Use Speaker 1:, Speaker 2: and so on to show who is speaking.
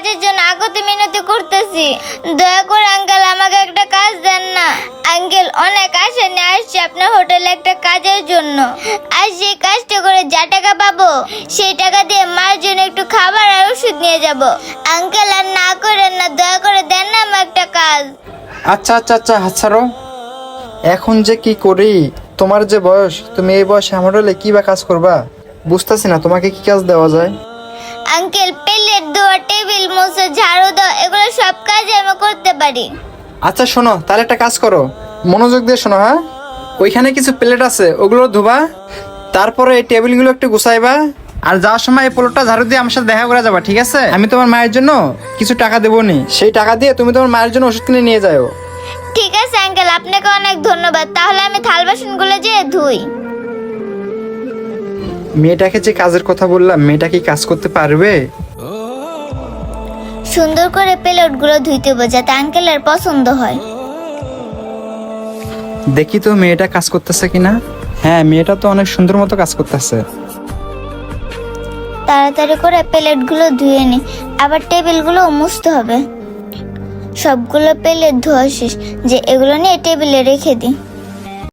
Speaker 1: কাজের জন্য আগত মিনতি করতেছি। দয়া করে আঙ্কেল আমাকে একটা কাজ দেন না। আঙ্কেল অনেক আশা নিয়ে আসছি আপনার হোটেলে একটা কাজের জন্য। আর সেই কাজটা করে যা টাকা পাবো সেই টাকা দিয়ে মার জন্য একটু খাবার আর ওষুধ নিয়ে যাব। আঙ্কেল আর না করেন না, দয়া করে দেন না আমার একটা কাজ।
Speaker 2: আচ্ছা আচ্ছা আচ্ছা, হাত ছাড়ো। এখন যে কি করি, তোমার যে বয়স, তুমি এই বয়সে আমার হলে কি বা কাজ করবা? বুঝতেছি না তোমাকে কি কাজ দেওয়া যায়।
Speaker 1: আঙ্কেল প্লেট ধোয়া, টেবিল মোছা, ঝাড়ু দেওয়া, এগুলো সব কাজই আমি করতে পারি।
Speaker 2: আচ্ছা শোনো, তাহলে একটা কাজ করো, মনোযোগ দিয়ে শোনো। হ্যাঁ, ওইখানে কিছু প্লেট আছে, ওগুলো ধোবা। তারপরে এই টেবিলগুলো একটু গুছাইবা। আর যাওয়ার সময় এই প্লেটটা ঝাড়ু দিয়ে আমার সাথে দেখা করে যাবা, ঠিক আছে? আমি তোমার মায়ের জন্য কিছু টাকা দেবো নি, সেই টাকা দিয়ে তুমি তোমার মায়ের জন্য ওষুধ কিনে নিয়ে যাও।
Speaker 1: ঠিক আছে আঙ্কেল, আপনাকে অনেক ধন্যবাদ। তাহলে আমি থাল বাসনগুলো যেয়ে ধুই।
Speaker 2: মেয়েটাকে যে কাজের কথা বললাম, মেয়েটা কি কাজ করতে পারবে?
Speaker 1: সুন্দর করে প্লেটগুলো ধুইতে হবে যাতে আঙ্কেলের পছন্দ হয়।
Speaker 2: দেখি তো মেয়েটা কাজ করতেছে কিনা। হ্যাঁ, মেয়েটা তো অনেক সুন্দর মতো কাজ করতেছে।
Speaker 1: তাড়াতাড়ি করে প্লেটগুলো ধুয়ে নি, আবার টেবিলগুলো মুছতে হবে। সবগুলো প্লেট ধোয়া শেষ, যে এগুলো নিয়ে টেবিলে রেখে দিই।